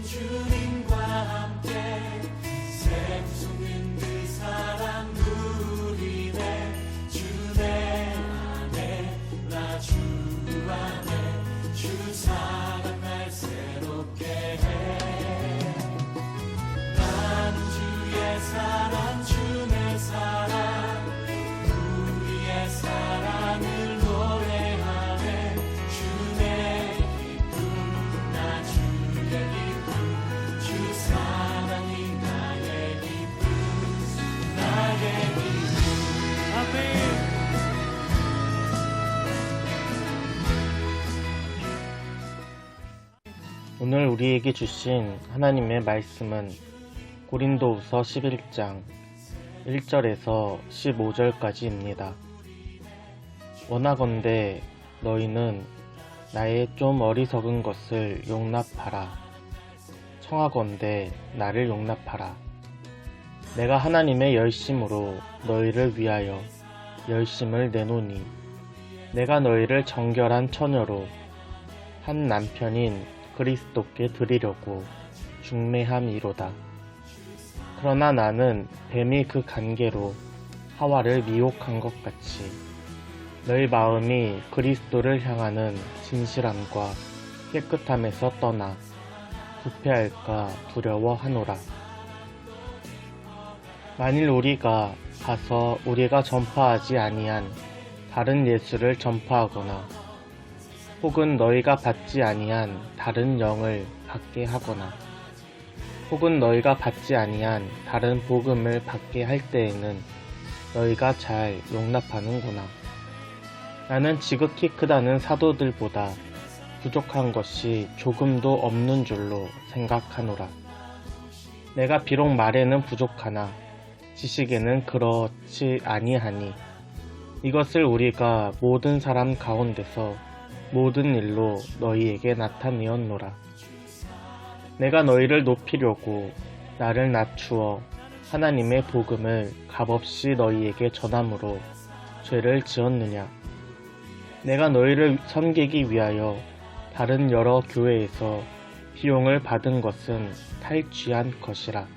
주님과 함께 샘 솟는 그 사랑 누리네. 주 내 안에 나 주 안에 주 사랑 날 새롭게 해. 난 주의 사랑 주 내 사랑 우리의 사랑을 노래하네. 주 내 기쁨 나 주의 기쁨 주 사랑이 나의 기쁨 나의 기쁨. 아멘. 오늘 우리에게 주신 하나님의 말씀은 고린도후서 11장 1절에서 15절까지입니다. 원하건대 너희는 나의 좀 어리석은 것을 용납하라. 청하건대 나를 용납하라. 내가 하나님의 열심으로 너희를 위하여 열심을 내노니 내가 너희를 정결한 처녀로 한 남편인 그리스도께 드리려고 중매함이로다. 그러나 나는 뱀이 그 간계로 하와를 미혹한 것 같이 너희 마음이 그리스도를 향하는 진실함과 깨끗함에서 떠나 부패할까 두려워하노라. 만일 우리가 가서 우리가 전파하지 아니한 다른 예수를 전파하거나 혹은 너희가 받지 아니한 다른 영을 받게 하거나 혹은 너희가 받지 아니한 다른 복음을 받게 할 때에는 너희가 잘 용납하는구나. 나는 지극히 크다는 사도들보다 부족한 것이 조금도 없는 줄로 생각하노라. 내가 비록 말에는 부족하나 지식에는 그렇지 아니하니 이것을 우리가 모든 사람 가운데서 모든 일로 너희에게 나타내었노라. 내가 너희를 높이려고 나를 낮추어 하나님의 복음을 값없이 너희에게 전함으로 죄를 지었느냐. 내가 너희를 섬기기 위하여 다른 여러 교회에서 비용을 받은 것은 탈취한 것이라.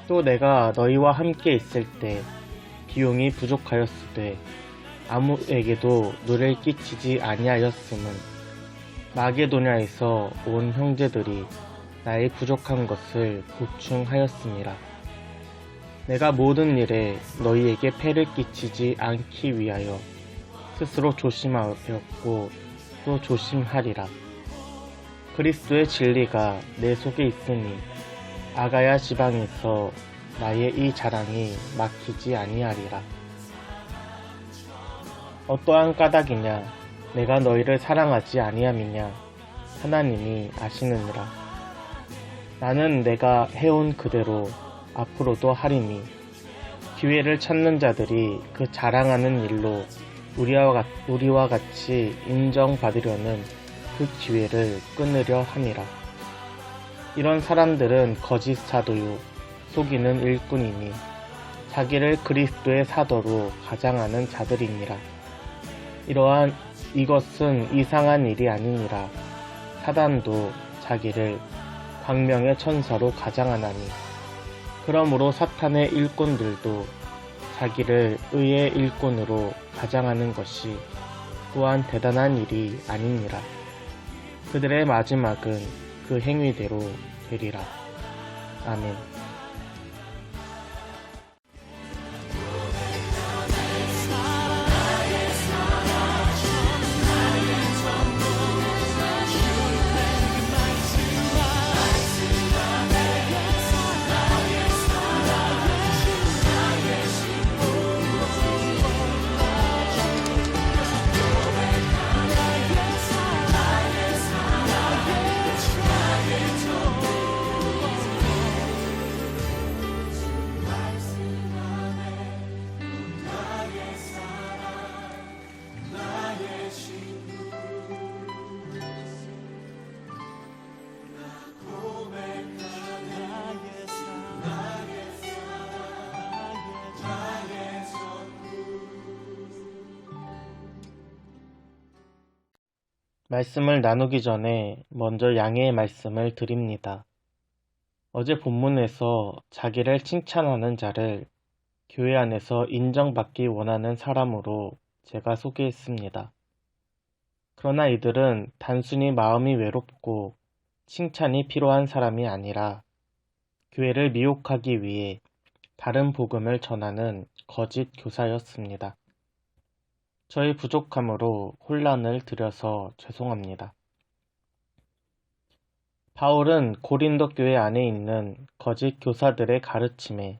또 내가 너희와 함께 있을 때 비용이 부족하였으되 아무에게도 누를 끼치지 아니하였음은 마게도냐에서 온 형제들이 나의 부족한 것을 보충하였음이라. 내가 모든 일에 너희에게 폐를 끼치지 않기 위하여 스스로 조심하였고 또 조심하리라. 그리스도의 진리가 내 속에 있으니 아가야 지방에서 나의 이 자랑이 막히지 아니하리라. 어떠한 까닭이냐 내가 너희를 사랑하지 아니함이냐 하나님이 아시느니라. 나는 내가 해온 그대로 앞으로도 하리니 기회를 찾는 자들이 그 자랑하는 일로 우리와 같이 인정받으려는 그 기회를 끊으려 함이라. 이런 사람들은 거짓 사도요 속이는 일꾼이니 자기를 그리스도의 사도로 가장하는 자들이니라. 이것은 이상한 일이 아니니라. 사단도 자기를 광명의 천사로 가장하나니 그러므로 사탄의 일꾼들도 자기를 의의 일꾼으로 가장하는 것이 또한 대단한 일이 아니니라. 그들의 마지막은 그 행위대로 되리라. 아멘. 말씀을 나누기 전에 먼저 양해의 말씀을 드립니다. 어제 본문에서 자기를 칭찬하는 자를 교회 안에서 인정받기 원하는 사람으로 제가 소개했습니다. 그러나 이들은 단순히 마음이 외롭고 칭찬이 필요한 사람이 아니라 교회를 미혹하기 위해 다른 복음을 전하는 거짓 교사였습니다. 저의 부족함으로 혼란을 드려서 죄송합니다. 바울은 고린도 교회 안에 있는 거짓 교사들의 가르침에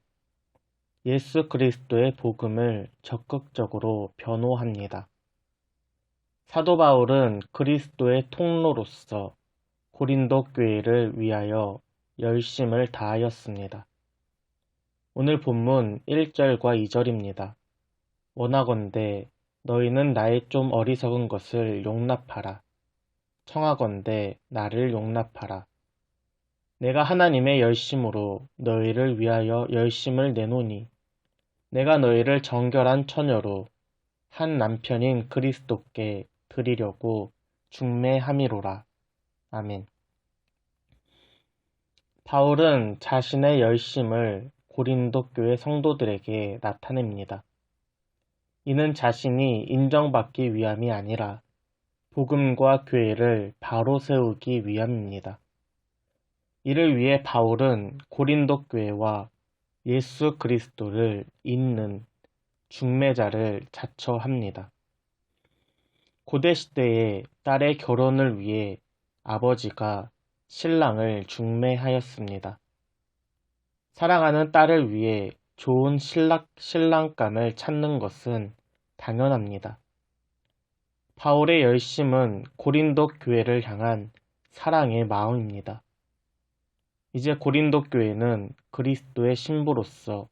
예수 그리스도의 복음을 적극적으로 변호합니다. 사도 바울은 그리스도의 통로로서 고린도 교회를 위하여 열심을 다하였습니다. 오늘 본문 1절과 2절입니다. 원하건대 너희는 나의 좀 어리석은 것을 용납하라. 청하건대 나를 용납하라. 내가 하나님의 열심으로 너희를 위하여 열심을 내노니 내가 너희를 정결한 처녀로 한 남편인 그리스도께 드리려고 중매함이로라. 아멘. 바울은 자신의 열심을 고린도 교회 성도들에게 나타냅니다. 이는 자신이 인정받기 위함이 아니라 복음과 교회를 바로 세우기 위함입니다. 이를 위해 바울은 고린도 교회와 예수 그리스도를 잇는 중매자를 자처합니다. 고대 시대에 딸의 결혼을 위해 아버지가 신랑을 중매하였습니다. 사랑하는 딸을 위해 좋은 신랑감을 찾는 것은 당연합니다. 바울의 열심은 고린도 교회를 향한 사랑의 마음입니다. 이제 고린도 교회는 그리스도의 신부로서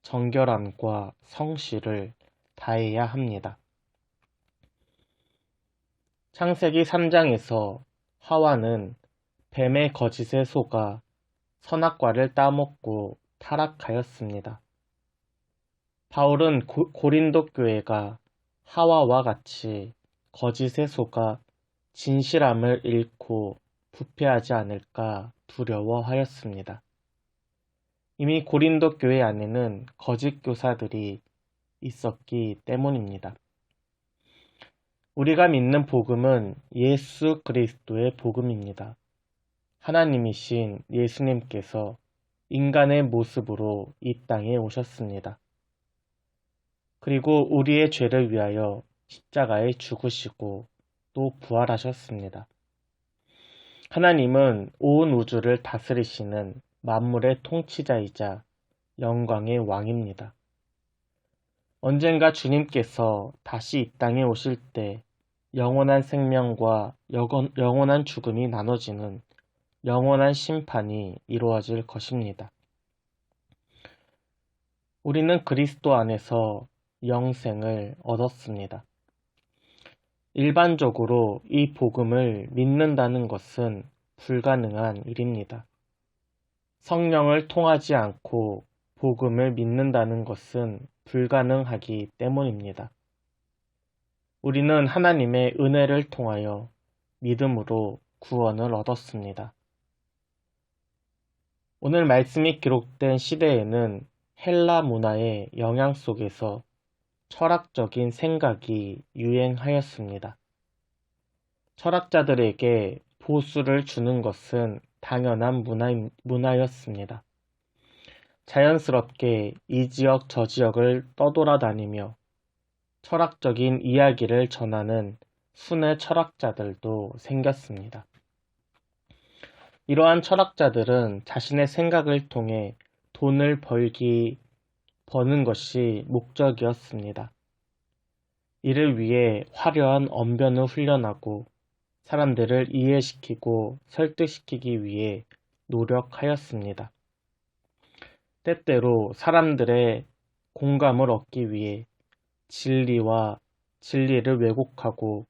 정결함과 성실을 다해야 합니다. 창세기 3장에서 하와는 뱀의 거짓에 속아 선악과를 따먹고 타락하였습니다. 바울은 고린도 교회가 하와와 같이 거짓에 속아 진실함을 잃고 부패하지 않을까 두려워하였습니다. 이미 고린도 교회 안에는 거짓 교사들이 있었기 때문입니다. 우리가 믿는 복음은 예수 그리스도의 복음입니다. 하나님이신 예수님께서 인간의 모습으로 이 땅에 오셨습니다. 그리고 우리의 죄를 위하여 십자가에 죽으시고 또 부활하셨습니다. 하나님은 온 우주를 다스리시는 만물의 통치자이자 영광의 왕입니다. 언젠가 주님께서 다시 이 땅에 오실 때 영원한 생명과 영원한 죽음이 나눠지는 영원한 심판이 이루어질 것입니다. 우리는 그리스도 안에서 영생을 얻었습니다. 일반적으로 이 복음을 믿는다는 것은 불가능한 일입니다. 성령을 통하지 않고 복음을 믿는다는 것은 불가능하기 때문입니다. 우리는 하나님의 은혜를 통하여 믿음으로 구원을 얻었습니다. 오늘 말씀이 기록된 시대에는 헬라 문화의 영향 속에서 철학적인 생각이 유행하였습니다. 철학자들에게 보수를 주는 것은 당연한 문화였습니다. 자연스럽게 이 지역 저 지역을 떠돌아다니며 철학적인 이야기를 전하는 순회 철학자들도 생겼습니다. 이러한 철학자들은 자신의 생각을 통해 돈을 버는 것이 목적이었습니다. 이를 위해 화려한 언변을 훈련하고 사람들을 이해시키고 설득시키기 위해 노력하였습니다. 때때로 사람들의 공감을 얻기 위해 진리를 왜곡하고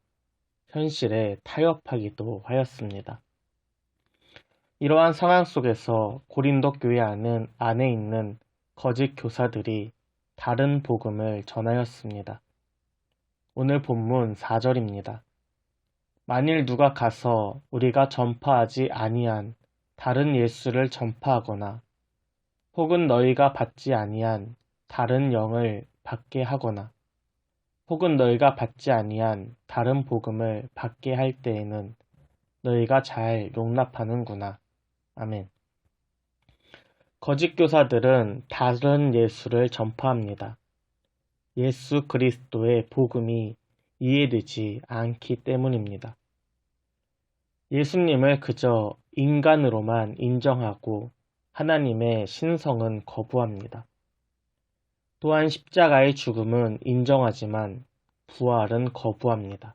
현실에 타협하기도 하였습니다. 이러한 상황 속에서 고린도 교회 안에 있는 거짓 교사들이 다른 복음을 전하였습니다. 오늘 본문 4절입니다. 만일 누가 가서 우리가 전파하지 아니한 다른 예수를 전파하거나 혹은 너희가 받지 아니한 다른 영을 받게 하거나 혹은 너희가 받지 아니한 다른 복음을 받게 할 때에는 너희가 잘 용납하는구나. 아멘. 거짓 교사들은 다른 예수를 전파합니다. 예수 그리스도의 복음이 이해되지 않기 때문입니다. 예수님을 그저 인간으로만 인정하고 하나님의 신성은 거부합니다. 또한 십자가의 죽음은 인정하지만 부활은 거부합니다.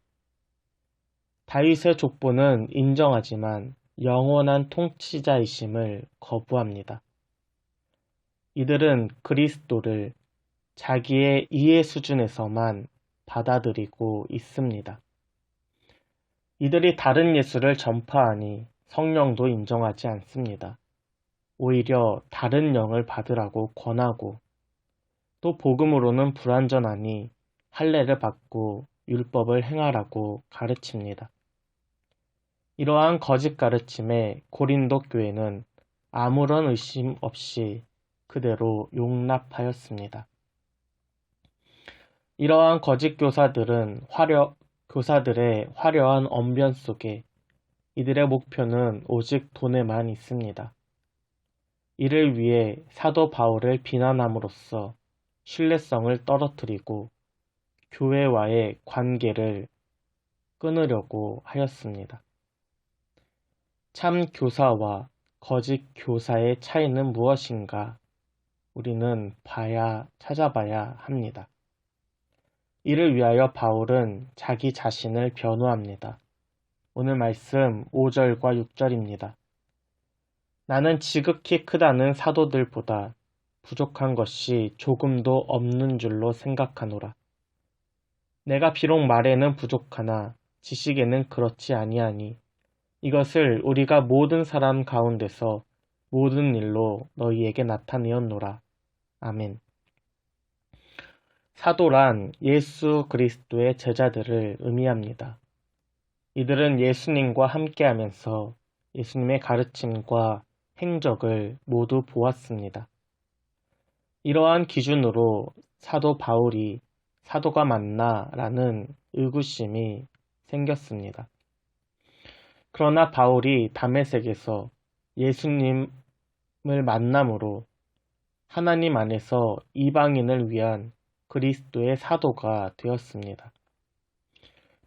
다윗의 족보는 인정하지만 영원한 통치자이심을 거부합니다. 이들은 그리스도를 자기의 이해 수준에서만 받아들이고 있습니다. 이들이 다른 예수를 전파하니 성령도 인정하지 않습니다. 오히려 다른 영을 받으라고 권하고 또 복음으로는 불완전하니 할례를 받고 율법을 행하라고 가르칩니다. 이러한 거짓 가르침에 고린도 교회는 아무런 의심 없이 그대로 용납하였습니다. 이러한 거짓 교사들의 화려한 언변 속에 이들의 목표는 오직 돈에만 있습니다. 이를 위해 사도 바울을 비난함으로써 신뢰성을 떨어뜨리고 교회와의 관계를 끊으려고 하였습니다. 참 교사와 거짓 교사의 차이는 무엇인가? 우리는 찾아봐야 합니다. 이를 위하여 바울은 자기 자신을 변호합니다. 오늘 말씀 5절과 6절입니다. 나는 지극히 크다는 사도들보다 부족한 것이 조금도 없는 줄로 생각하노라. 내가 비록 말에는 부족하나 지식에는 그렇지 아니하니 이것을 우리가 모든 사람 가운데서 모든 일로 너희에게 나타내었노라. 아멘. 사도란 예수 그리스도의 제자들을 의미합니다. 이들은 예수님과 함께하면서 예수님의 가르침과 행적을 모두 보았습니다. 이러한 기준으로 사도 바울이 사도가 맞나? 라는 의구심이 생겼습니다. 그러나 바울이 다메섹에서 예수님을 만남으로 하나님 안에서 이방인을 위한 그리스도의 사도가 되었습니다.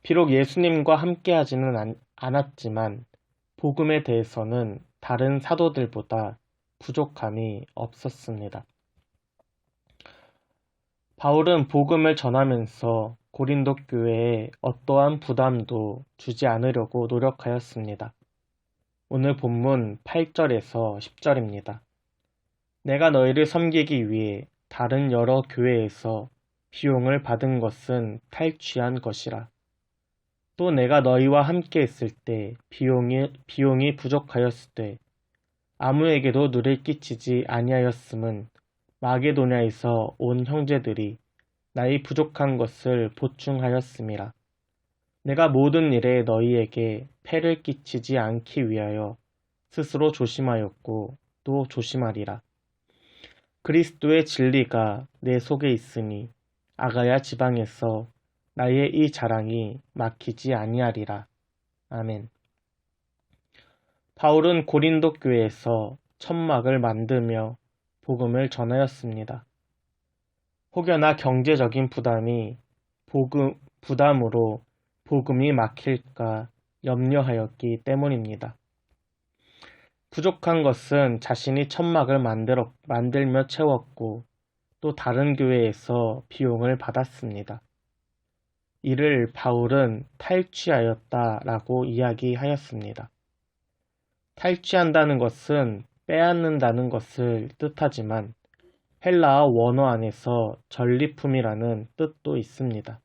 비록 예수님과 함께하지는 않았지만 복음에 대해서는 다른 사도들보다 부족함이 없었습니다. 바울은 복음을 전하면서 고린도 교회에 어떠한 부담도 주지 않으려고 노력하였습니다. 오늘 본문 8절에서 10절입니다. 내가 너희를 섬기기 위해 다른 여러 교회에서 비용을 받은 것은 탈취한 것이라. 또 내가 너희와 함께 있을 때 비용이 부족하였을 때 아무에게도 누를 끼치지 아니하였음은 마게도냐에서 온 형제들이 나의 부족한 것을 보충하였음이라. 내가 모든 일에 너희에게 폐를 끼치지 않기 위하여 스스로 조심하였고 또 조심하리라. 그리스도의 진리가 내 속에 있으니 아가야 지방에서 나의 이 자랑이 막히지 아니하리라. 아멘. 바울은 고린도 교회에서 천막을 만들며 복음을 전하였습니다. 혹여나 경제적인 부담으로 복음이 막힐까 염려하였기 때문입니다. 부족한 것은 자신이 천막을 만들며 채웠고 또 다른 교회에서 비용을 받았습니다. 이를 바울은 탈취하였다라고 이야기하였습니다. 탈취한다는 것은 빼앗는다는 것을 뜻하지만 헬라어 원어 안에서 전리품이라는 뜻도 있습니다.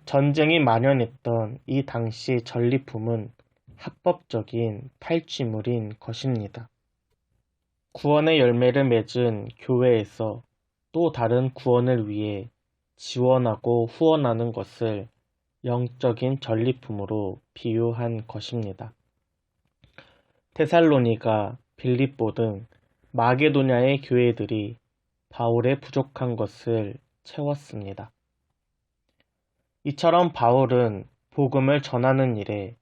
전쟁이 만연했던 이 당시 전리품은 합법적인 탈취물인 것입니다. 구원의 열매를 맺은 교회에서 또 다른 구원을 위해 지원하고 후원하는 것을 영적인 전리품으로 비유한 것입니다. 테살로니가, 빌립보 등 마게도냐의 교회들이 바울의 부족한 것을 채웠습니다. 이처럼 바울은 복음을 전하는 일에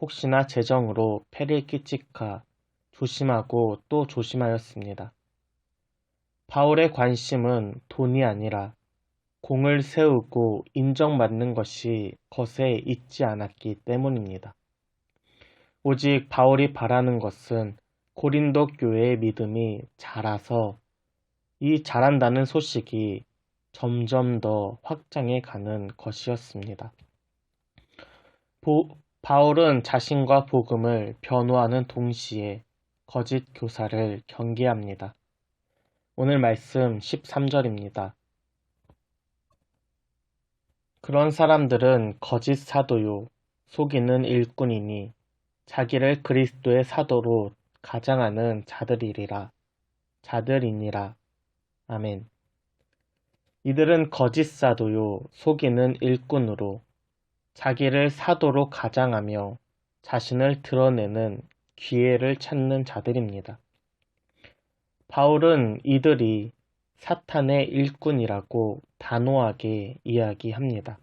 혹시나 재정으로 폐를 끼칠까 조심하고 또 조심하였습니다. 바울의 관심은 돈이 아니라 공을 세우고 인정받는 것이 것에 있지 않았기 때문입니다. 오직 바울이 바라는 것은 고린도 교회의 믿음이 자라서 이 자란다는 소식이 점점 더 확장해 가는 것이었습니다. 바울은 자신과 복음을 변호하는 동시에 거짓 교사를 경계합니다. 오늘 말씀 13절입니다. 그런 사람들은 거짓 사도요, 속이는 일꾼이니 자기를 그리스도의 사도로 가장하는 자들이니라. 아멘. 이들은 거짓 사도요, 속이는 일꾼으로 자기를 사도로 가장하며 자신을 드러내는 기회를 찾는 자들입니다. 바울은 이들이 사탄의 일꾼이라고 단호하게 이야기합니다.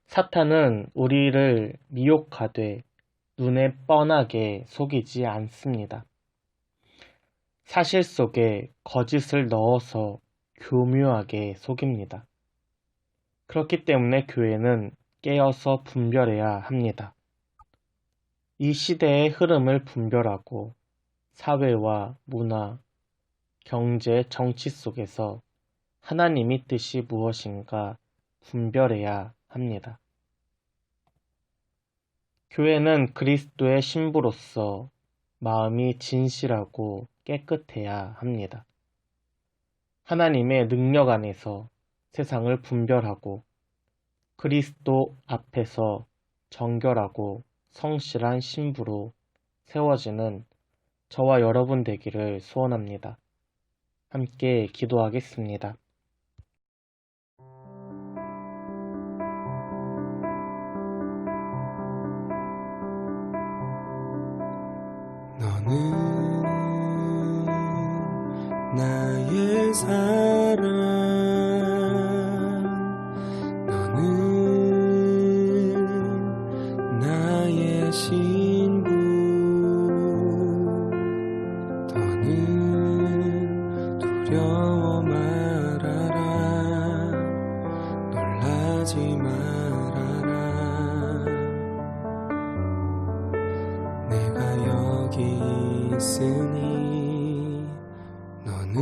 사탄은 우리를 미혹하되 눈에 뻔하게 속이지 않습니다. 사실 속에 거짓을 넣어서 교묘하게 속입니다. 그렇기 때문에 교회는 깨어서 분별해야 합니다. 이 시대의 흐름을 분별하고 사회와 문화, 경제, 정치 속에서 하나님의 뜻이 무엇인가 분별해야 합니다. 교회는 그리스도의 신부로서 마음이 진실하고 깨끗해야 합니다. 하나님의 능력 안에서 세상을 분별하고 그리스도 앞에서 정결하고 성실한 신부로 세워지는 저와 여러분 되기를 소원합니다. 함께 기도하겠습니다. 너는 나의 사랑, 너는 나의 신부, 더는 두려워 말아라, 놀라지 말아라. 내가 여기 있으니 너는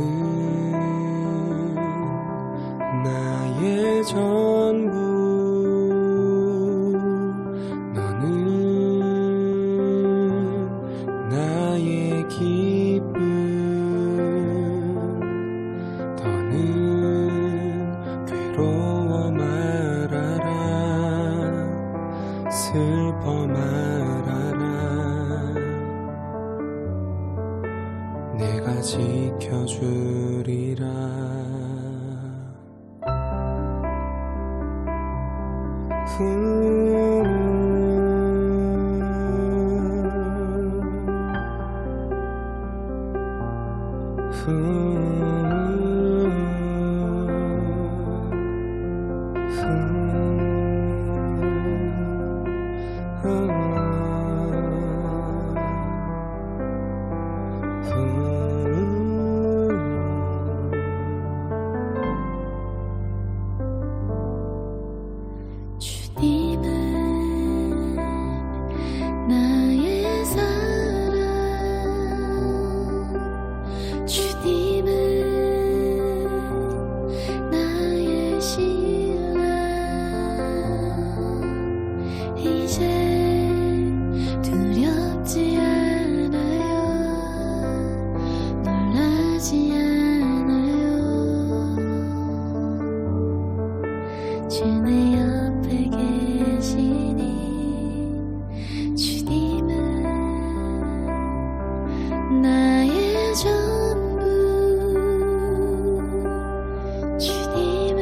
나의 전부, 너는 나의 기쁨, 더는 괴로워 말아라, 슬퍼 말아라. 내가 지켜주리라. 주님은 나의 사랑, 주님은 나의 신랑, 이제 두렵지 않아요, 놀라지 않아요. 주 내 옆에 계시니 주님은 나의 전부, 주님은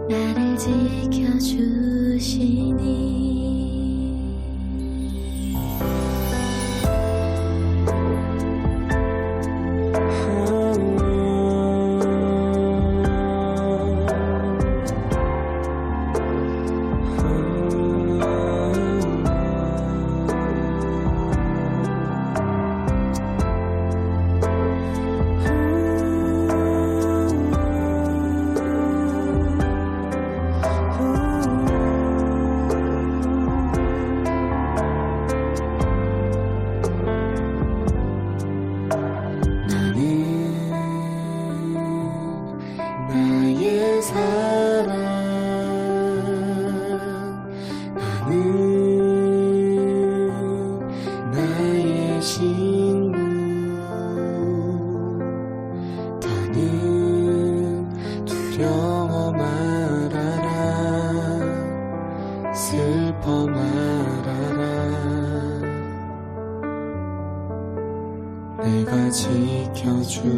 나를 지켜주시니 나의 사랑 나는 나의 친구 더는 두려워 말아라 슬퍼 말아라 내가 지켜주리라